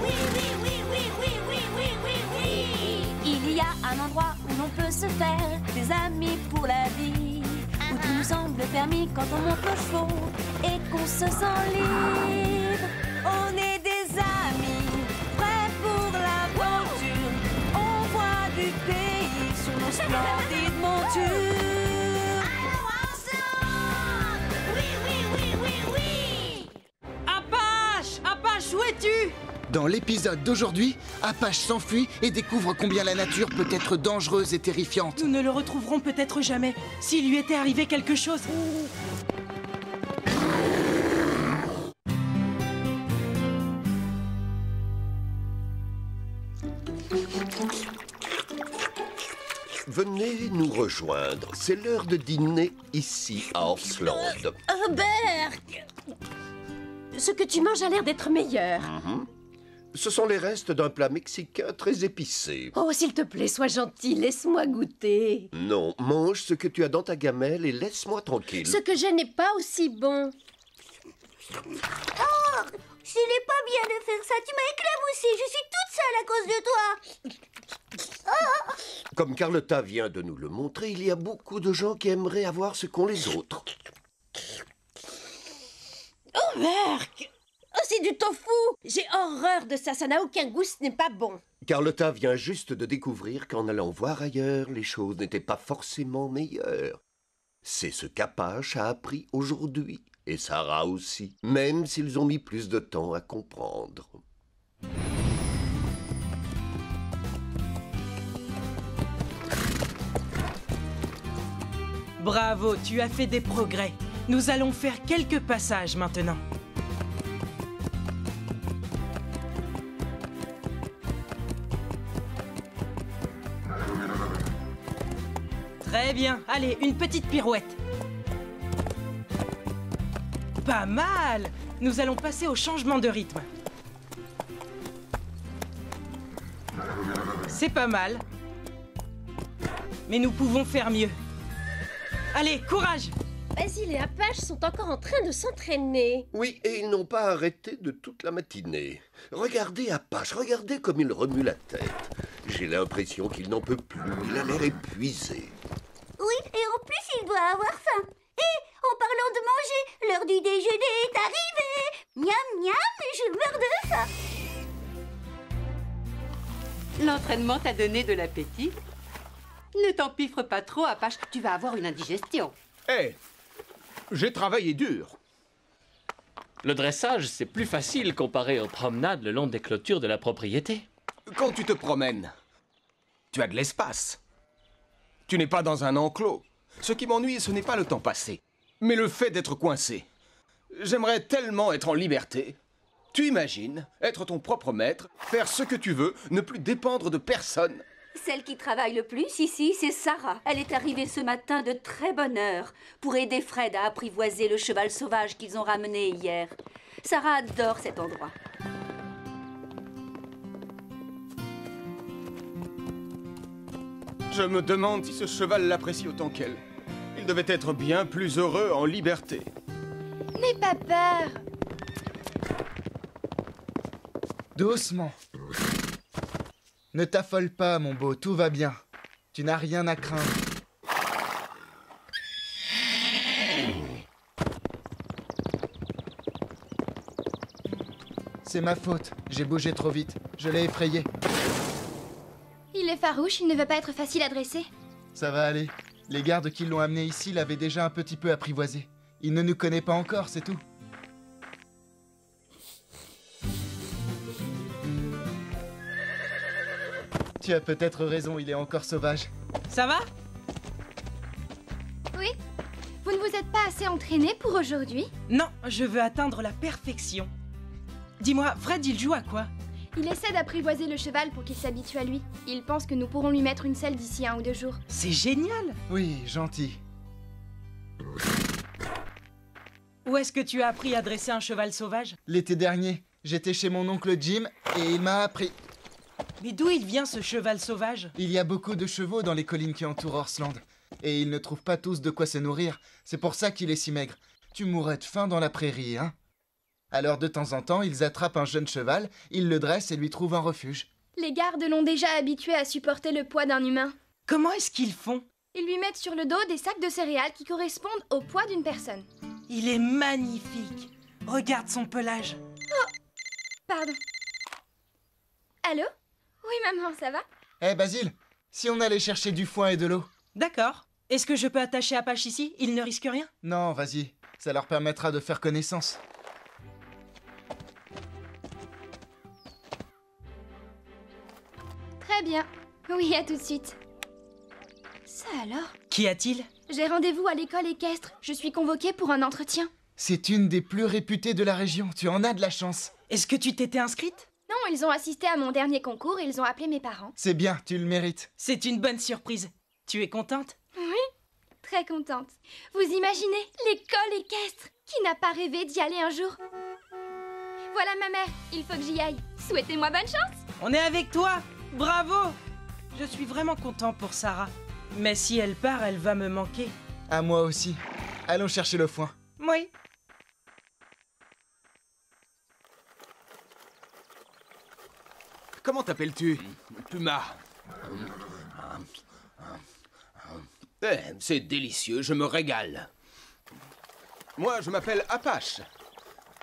Oui, oui, oui, oui, oui, oui, oui, oui, oui. Il y a un endroit où l'on peut se faire des amis pour la vie, où tout nous semble permis quand on monte aux chevaux et qu'on se sent libre. On est des amis, prêts pour l'aventure. On voit du pays sur nos splendides montures. Allons ensemble. Oui, oui, oui, oui, oui. Apache! Apache, où es-tu? Dans l'épisode d'aujourd'hui, Apache s'enfuit et découvre combien la nature peut être dangereuse et terrifiante. Nous ne le retrouverons peut-être jamais. S'il lui était arrivé quelque chose... Venez nous rejoindre. C'est l'heure de dîner ici à Horsland. Berk! Ce que tu manges a l'air d'être meilleur. Ce sont les restes d'un plat mexicain très épicé. Oh, s'il te plaît, sois gentil, laisse-moi goûter. Non, mange ce que tu as dans ta gamelle et laisse-moi tranquille. Ce que j'ai n'est pas aussi bon. Oh, ce n'est pas bien de faire ça. Tu m'as éclaboussé. Je suis toute seule à cause de toi. Comme Carlotta vient de nous le montrer, il y a beaucoup de gens qui aimeraient avoir ce qu'ont les autres. Oh, Berk! Oh, c'est du tofu! J'ai horreur de ça, ça n'a aucun goût, ce n'est pas bon. Carlotta vient juste de découvrir qu'en allant voir ailleurs, les choses n'étaient pas forcément meilleures. C'est ce qu'Apache a appris aujourd'hui, et Sarah aussi, même s'ils ont mis plus de temps à comprendre. Bravo, tu as fait des progrès. Nous allons faire quelques passages maintenant. Très bien. Allez, une petite pirouette. Pas mal. Nous allons passer au changement de rythme. C'est pas mal. Mais nous pouvons faire mieux. Allez, courage! Basil et Apache sont encore en train de s'entraîner. Oui, et ils n'ont pas arrêté de toute la matinée. Regardez Apache, regardez comme il remue la tête. J'ai l'impression qu'il n'en peut plus, il a l'air épuisé. Oui, et en plus, il doit avoir faim. Et en parlant de manger, l'heure du déjeuner est arrivée. Miam, miam, je meurs de faim. L'entraînement t'a donné de l'appétit? Ne t'empiffre pas trop, Apache, tu vas avoir une indigestion. Hé, j'ai travaillé dur. Le dressage, c'est plus facile comparé aux promenades le long des clôtures de la propriété. Quand tu te promènes, tu as de l'espace. Tu n'es pas dans un enclos. Ce qui m'ennuie, ce n'est pas le temps passé, mais le fait d'être coincé. J'aimerais tellement être en liberté. Tu imagines être ton propre maître, faire ce que tu veux, ne plus dépendre de personne. Celle qui travaille le plus ici, c'est Sarah. Elle est arrivée ce matin de très bonne heure pour aider Fred à apprivoiser le cheval sauvage qu'ils ont ramené hier. Sarah adore cet endroit. Je me demande si ce cheval l'apprécie autant qu'elle. Il devait être bien plus heureux en liberté. N'aie pas peur. Doucement. Ne t'affole pas, mon beau, tout va bien. Tu n'as rien à craindre. C'est ma faute, j'ai bougé trop vite. Je l'ai effrayé. Il est farouche, il ne va pas être facile à dresser. Ça va aller. Les gardes qui l'ont amené ici l'avaient déjà un petit peu apprivoisé. Il ne nous connaît pas encore, c'est tout. Tu as peut-être raison, il est encore sauvage. Ça va? Oui. Vous ne vous êtes pas assez entraîné pour aujourd'hui? Non, je veux atteindre la perfection. Dis-moi, Fred, il joue à quoi? Il essaie d'apprivoiser le cheval pour qu'il s'habitue à lui. Il pense que nous pourrons lui mettre une selle d'ici 1 ou 2 jours. C'est génial! Oui, gentil. Où est-ce que tu as appris à dresser un cheval sauvage? L'été dernier, j'étais chez mon oncle Jim et il m'a appris. Mais d'où il vient ce cheval sauvage? Il y a beaucoup de chevaux dans les collines qui entourent Horsland. Et ils ne trouvent pas tous de quoi se nourrir. C'est pour ça qu'il est si maigre. Tu mourrais de faim dans la prairie, hein? Alors de temps en temps, ils attrapent un jeune cheval, ils le dressent et lui trouvent un refuge. Les gardes l'ont déjà habitué à supporter le poids d'un humain. Comment est-ce qu'ils font? Ils lui mettent sur le dos des sacs de céréales qui correspondent au poids d'une personne. Il est magnifique. Regarde son pelage. Pardon. Allô? Oui, maman, ça va? Eh Basile, si on allait chercher du foin et de l'eau? D'accord. Est-ce que je peux attacher Apache ici? Il ne risque rien? Non, vas-y, ça leur permettra de faire connaissance. Très bien. Oui, à tout de suite. Ça alors? Qu'y a-t-il? J'ai rendez-vous à l'école équestre. Je suis convoquée pour un entretien. C'est une des plus réputées de la région, tu en as de la chance. Est-ce que tu t'étais inscrite? Non, ils ont assisté à mon dernier concours et ils ont appelé mes parents. C'est bien, tu le mérites. C'est une bonne surprise. Tu es contente? Oui, très contente. Vous imaginez, l'école équestre? Qui n'a pas rêvé d'y aller un jour? Voilà ma mère, il faut que j'y aille. Souhaitez-moi bonne chance. On est avec toi! Bravo! Je suis vraiment content pour Sarah. Mais si elle part, elle va me manquer. À moi aussi. Allons chercher le foin. Oui. Comment t'appelles-tu? Puma. C'est délicieux, je me régale. Moi, je m'appelle Apache.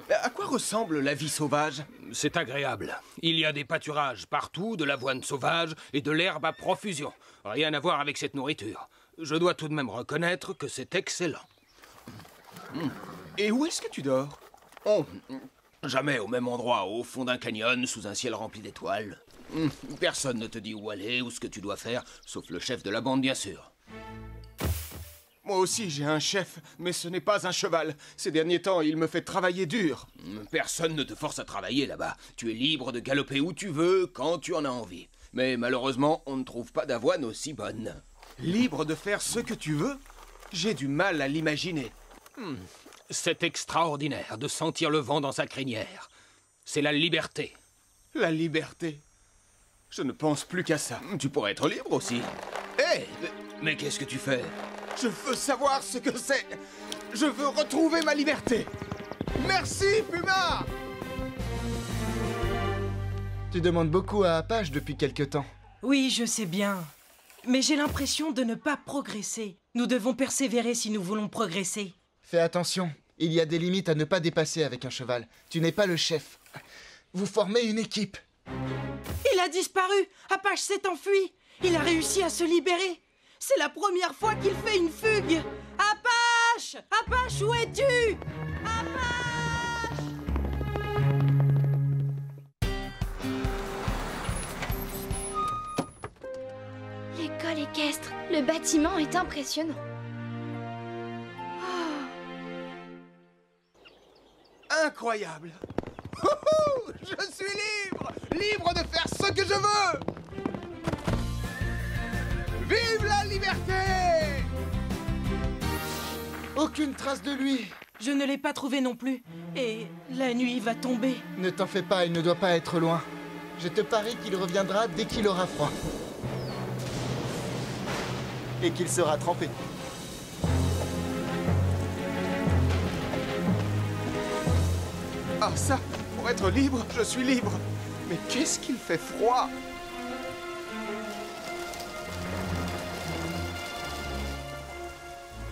À quoi ressemble la vie sauvage? C'est agréable. Il y a des pâturages partout, de l'avoine sauvage et de l'herbe à profusion. Rien à voir avec cette nourriture. Je dois tout de même reconnaître que c'est excellent. Et où est-ce que tu dors? Oh, jamais au même endroit, au fond d'un canyon, sous un ciel rempli d'étoiles. Personne ne te dit où aller ou ce que tu dois faire, sauf le chef de la bande, bien sûr. Moi aussi, j'ai un chef, mais ce n'est pas un cheval. Ces derniers temps, il me fait travailler dur. Personne ne te force à travailler là-bas. Tu es libre de galoper où tu veux, quand tu en as envie. Mais malheureusement, on ne trouve pas d'avoine aussi bonne. Libre de faire ce que tu veux? J'ai du mal à l'imaginer. C'est extraordinaire de sentir le vent dans sa crinière. C'est la liberté. La liberté? Je ne pense plus qu'à ça. Tu pourrais être libre aussi. Hé, mais qu'est-ce que tu fais? Je veux savoir ce que c'est. Je veux retrouver ma liberté. Merci, Puma! Tu demandes beaucoup à Apache depuis quelque temps. Oui, je sais bien. Mais j'ai l'impression de ne pas progresser. Nous devons persévérer si nous voulons progresser. Fais attention, il y a des limites à ne pas dépasser avec un cheval. Tu n'es pas le chef. Vous formez une équipe. Il a disparu! Apache s'est enfui! Il a réussi à se libérer! C'est la première fois qu'il fait une fugue! Apache! Apache, où es-tu? Apache! L'école équestre. Le bâtiment est impressionnant. Incroyable! Je suis libre! Libre de faire ce que je veux! Vive la liberté! Aucune trace de lui. Je ne l'ai pas trouvé non plus. Et la nuit va tomber. Ne t'en fais pas, il ne doit pas être loin. Je te parie qu'il reviendra dès qu'il aura froid. Et qu'il sera trempé. Ah ça, pour être libre, je suis libre. Mais qu'est-ce qu'il fait froid!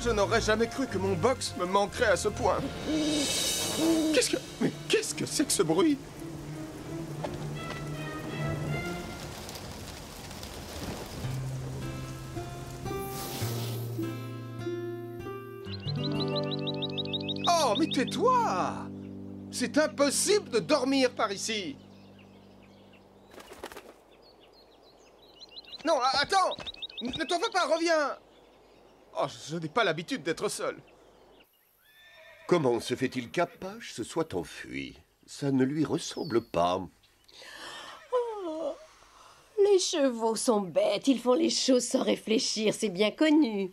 Je n'aurais jamais cru que mon box me manquerait à ce point. Mais qu'est-ce que c'est que ce bruit? Oh, mais tais-toi! C'est impossible de dormir par ici! Non, attends! Ne t'en vas pas, reviens! Oh, je n'ai pas l'habitude d'être seul. Comment se fait-il qu'Apache se soit enfui? Ça ne lui ressemble pas. Oh, les chevaux sont bêtes, ils font les choses sans réfléchir, c'est bien connu.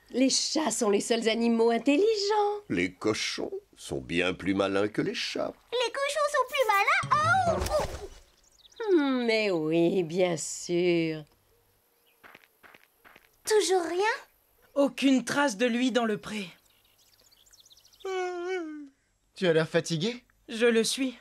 Les chats sont les seuls animaux intelligents. Les cochons sont bien plus malins que les chats. Les cochons sont plus malins. Oh! Mais oui, bien sûr. Toujours rien? Aucune trace de lui dans le pré. Tu as l'air fatigué? Je le suis.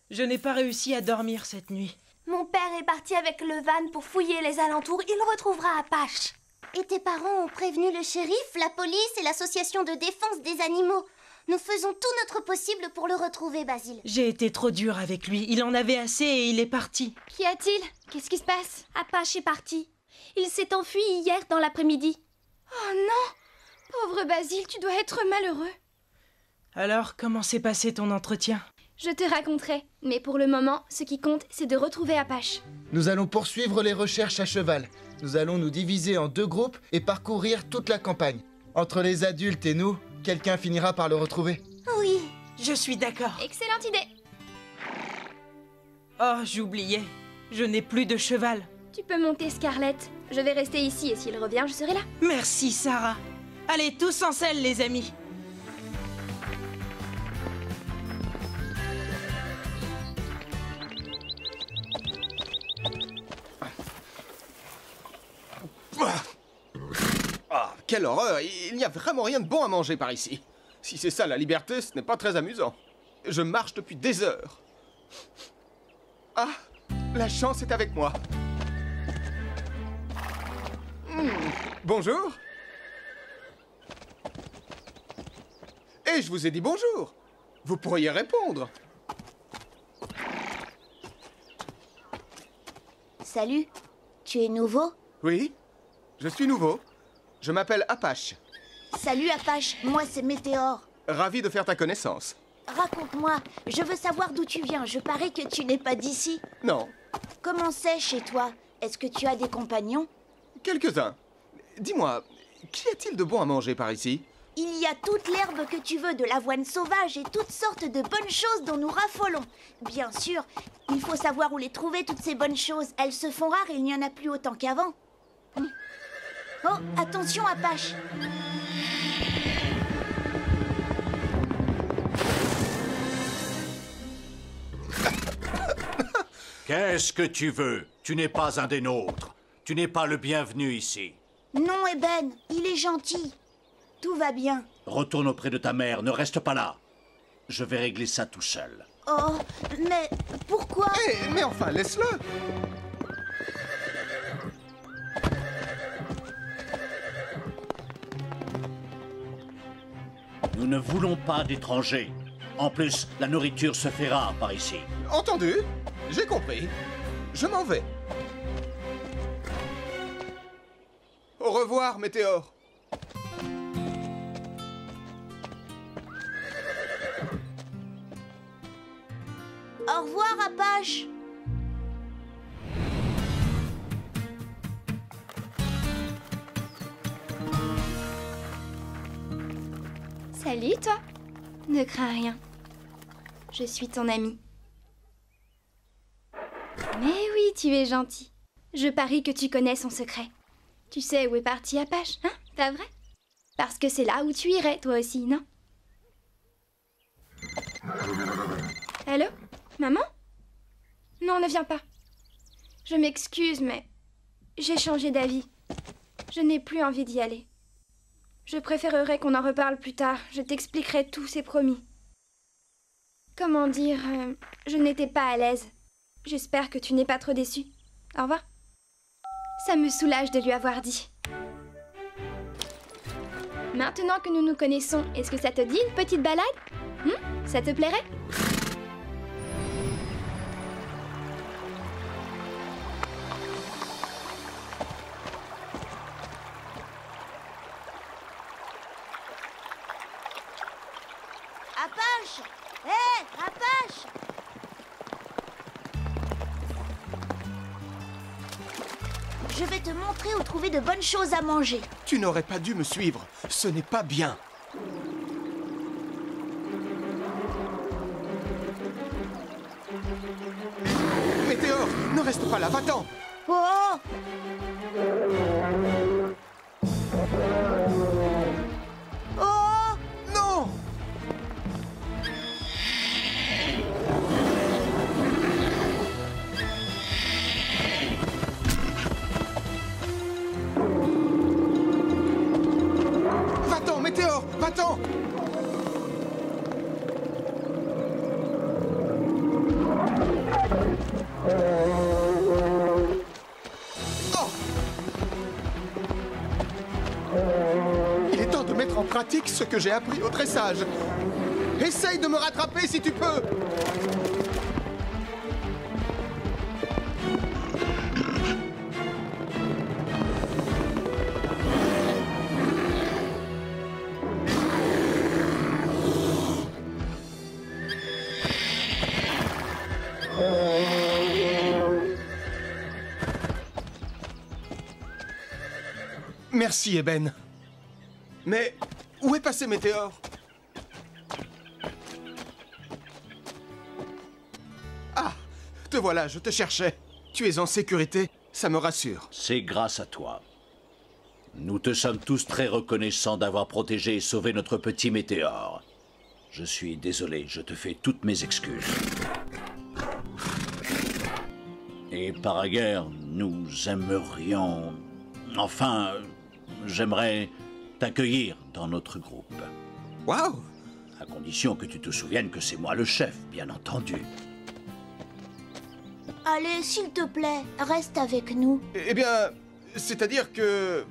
Je n'ai pas réussi à dormir cette nuit. Mon père est parti avec le van pour fouiller les alentours. Il retrouvera Apache. Et tes parents ont prévenu le shérif, la police et l'association de défense des animaux. Nous faisons tout notre possible pour le retrouver, Basile. J'ai été trop dur avec lui. Il en avait assez et il est parti. Qu'y a-t-il? Qu'est-ce qui se passe? Apache est parti. Il s'est enfui hier dans l'après-midi. Oh non! Pauvre Basile, tu dois être malheureux. Alors, comment s'est passé ton entretien? Je te raconterai. Mais pour le moment, ce qui compte, c'est de retrouver Apache. Nous allons poursuivre les recherches à cheval. Nous allons nous diviser en 2 groupes et parcourir toute la campagne. Entre les adultes et nous, quelqu'un finira par le retrouver. Oui. Je suis d'accord. Excellente idée. Oh, j'oubliais. Je n'ai plus de cheval. Tu peux monter, Scarlett. Je vais rester ici et s'il revient, je serai là. Merci, Sarah. Allez, tous en selle, les amis. Ah, quelle horreur! Il n'y a vraiment rien de bon à manger par ici. Si c'est ça la liberté, ce n'est pas très amusant. Je marche depuis des heures. Ah, la chance est avec moi. Bonjour. Et je vous ai dit bonjour. Vous pourriez répondre. Salut. Tu es nouveau? Oui, je suis nouveau. Je m'appelle Apache. Salut, Apache. Moi, c'est Météore. Ravi de faire ta connaissance. Raconte-moi. Je veux savoir d'où tu viens. Je parie que tu n'es pas d'ici. Non, Comment c'est chez toi? Est-ce que tu as des compagnons? quelques-uns. Dis-moi, qu'y a-t-il de bon à manger par ici? Il y a toute l'herbe que tu veux, de l'avoine sauvage et toutes sortes de bonnes choses dont nous raffolons. Bien sûr, il faut savoir où les trouver, toutes ces bonnes choses. Elles se font rares et il n'y en a plus autant qu'avant. Oh, attention, Apache. Qu'est-ce que tu veux? Tu n'es pas un des nôtres. Tu n'es pas le bienvenu ici. Non, Eben, il est gentil. Tout va bien. Retourne auprès de ta mère, ne reste pas là. Je vais régler ça tout seul. Oh, mais pourquoi? Mais enfin, laisse-le! Nous ne voulons pas d'étrangers. En plus, la nourriture se fait rare par ici. Entendu? J'ai compris. Je m'en vais. Au revoir, Météore. Au revoir, Apache. Salut, toi. Ne crains rien. Je suis ton ami. Mais oui, tu es gentil. Je parie que tu connais son secret. Tu sais où est parti Apache, hein? Pas vrai? Parce que c'est là où tu irais, toi aussi, non? Allô? Maman? Non, ne viens pas. Je m'excuse, mais j'ai changé d'avis. Je n'ai plus envie d'y aller. Je préférerais qu'on en reparle plus tard. Je t'expliquerai tout, c'est promis. Comment dire, je n'étais pas à l'aise. J'espère que tu n'es pas trop déçu. Au revoir. Ça me soulage de lui avoir dit. Maintenant que nous nous connaissons, est-ce que ça te dit une petite balade? Ça te plairait? Apache! Hé, Apache! Je vais te montrer où trouver de bonnes choses à manger. Tu n'aurais pas dû me suivre. Ce n'est pas bien. Météore, ne reste pas là, va-t'en. Oh! Oh! Non! Va-t'en, Météore, va-t'en! pratique ce que j'ai appris au dressage. Essaye de me rattraper si tu peux. Merci, Eben. Mais où est passé Météore? Ah, te voilà, je te cherchais. Tu es en sécurité, ça me rassure. C'est grâce à toi. Nous te sommes tous très reconnaissants d'avoir protégé et sauvé notre petit Météore. Je suis désolé, je te fais toutes mes excuses. Et par ailleurs, nous aimerions... Enfin, j'aimerais t'accueillir dans notre groupe. Waouh! À condition que tu te souviennes que c'est moi le chef, bien entendu. Allez, s'il te plaît, reste avec nous. Eh bien, c'est-à-dire que...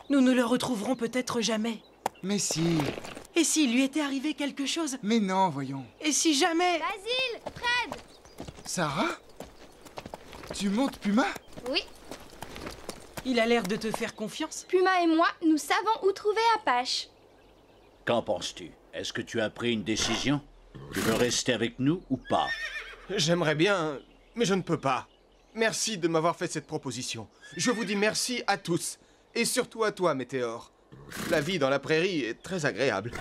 Nous ne le retrouverons peut-être jamais. Mais si. Et s'il lui était arrivé quelque chose? Mais non, voyons. Et si jamais... Basile, Fred. Sarah? Tu montes Puma? Oui, Il a l'air de te faire confiance. Puma et moi, nous savons où trouver Apache. Qu'en penses-tu? Est-ce que tu as pris une décision? Tu veux rester avec nous ou pas? J'aimerais bien, mais je ne peux pas. Merci de m'avoir fait cette proposition. Je vous dis merci à tous. Et surtout à toi, Météore. La vie dans la prairie est très agréable.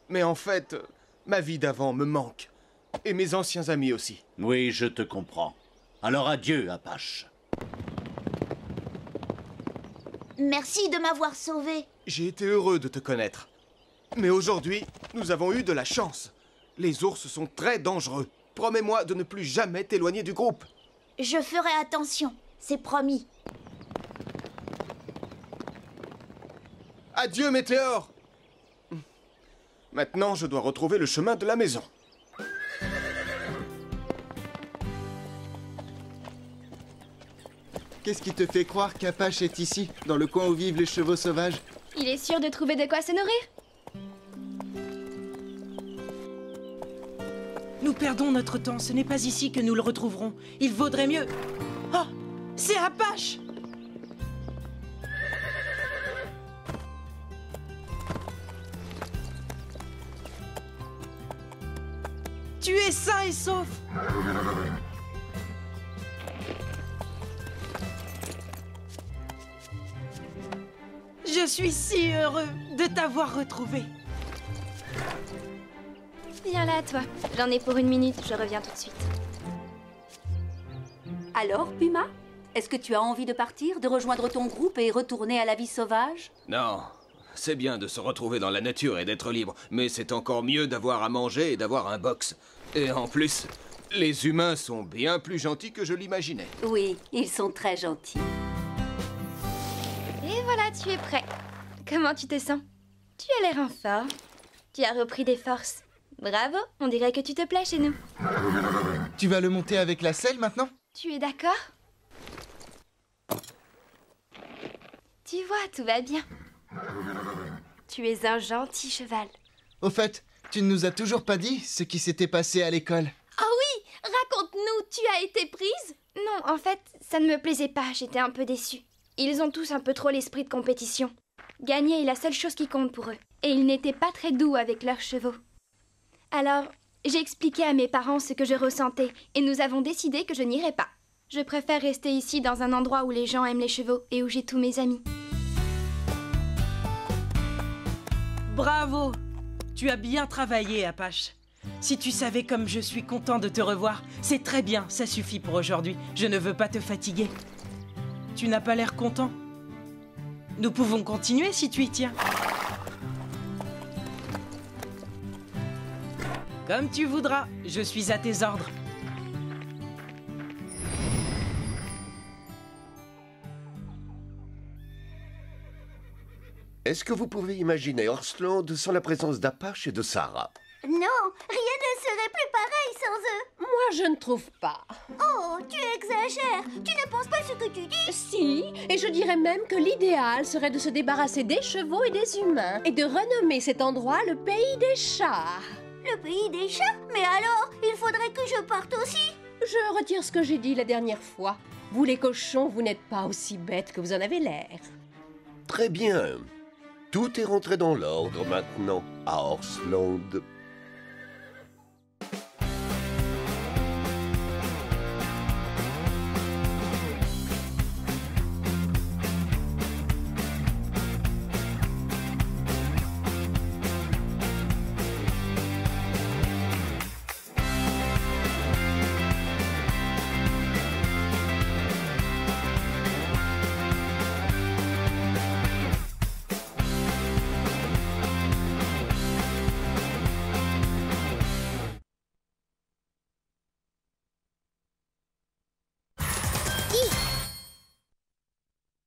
Mais en fait, ma vie d'avant me manque. Et mes anciens amis aussi. Oui, je te comprends. Alors adieu, Apache. Merci de m'avoir sauvé. J'ai été heureux de te connaître. Mais aujourd'hui, nous avons eu de la chance. Les ours sont très dangereux. Promets-moi de ne plus jamais t'éloigner du groupe. Je ferai attention, c'est promis. Adieu, Météore! Maintenant, je dois retrouver le chemin de la maison. Qu'est-ce qui te fait croire qu'Apache est ici, dans le coin où vivent les chevaux sauvages? Il est sûr de trouver de quoi se nourrir. Nous perdons notre temps, ce n'est pas ici que nous le retrouverons. Il vaudrait mieux... Oh, c'est Apache! Tu es sain et sauf! Je suis si heureux de t'avoir retrouvé. Viens là, toi. J'en ai pour 1 minute, je reviens tout de suite. Alors, Puma? Est-ce que tu as envie de partir, de rejoindre ton groupe et retourner à la vie sauvage? Non, c'est bien de se retrouver dans la nature et d'être libre, mais c'est encore mieux d'avoir à manger et d'avoir un box. Et en plus, les humains sont bien plus gentils que je l'imaginais. Oui, ils sont très gentils. Et voilà, tu es prêt. Comment tu te sens? Tu as l'air en forme. Tu as repris des forces. Bravo, on dirait que tu te plais chez nous. Tu vas le monter avec la selle maintenant? Tu es d'accord? Tu vois, tout va bien. Tu es un gentil cheval. Au fait, tu ne nous as toujours pas dit ce qui s'était passé à l'école. Oh oui, raconte-nous, tu as été prise? Non, en fait, ça ne me plaisait pas, j'étais un peu déçue. Ils ont tous un peu trop l'esprit de compétition. Gagner est la seule chose qui compte pour eux. Et ils n'étaient pas très doux avec leurs chevaux. Alors, j'ai expliqué à mes parents ce que je ressentais et nous avons décidé que je n'irais pas. Je préfère rester ici dans un endroit où les gens aiment les chevaux et où j'ai tous mes amis. Bravo! Tu as bien travaillé, Apache. Si tu savais comme je suis content de te revoir, c'est très bien, ça suffit pour aujourd'hui. Je ne veux pas te fatiguer. Tu n'as pas l'air content. Nous pouvons continuer si tu y tiens. Comme tu voudras, je suis à tes ordres. Est-ce que vous pouvez imaginer Horseland sans la présence d'Apache et de Sarah? Non, rien ne serait plus pareil sans eux. Moi, je ne trouve pas. Oh, tu exagères. Tu ne penses pas ce que tu dis? Si, et je dirais même que l'idéal serait de se débarrasser des chevaux et des humains et de renommer cet endroit le pays des chats. Le pays des chats? Mais alors, il faudrait que je parte aussi. Je retire ce que j'ai dit la dernière fois. Vous les cochons, vous n'êtes pas aussi bêtes que vous en avez l'air. Très bien. Tout est rentré dans l'ordre maintenant à Horseland.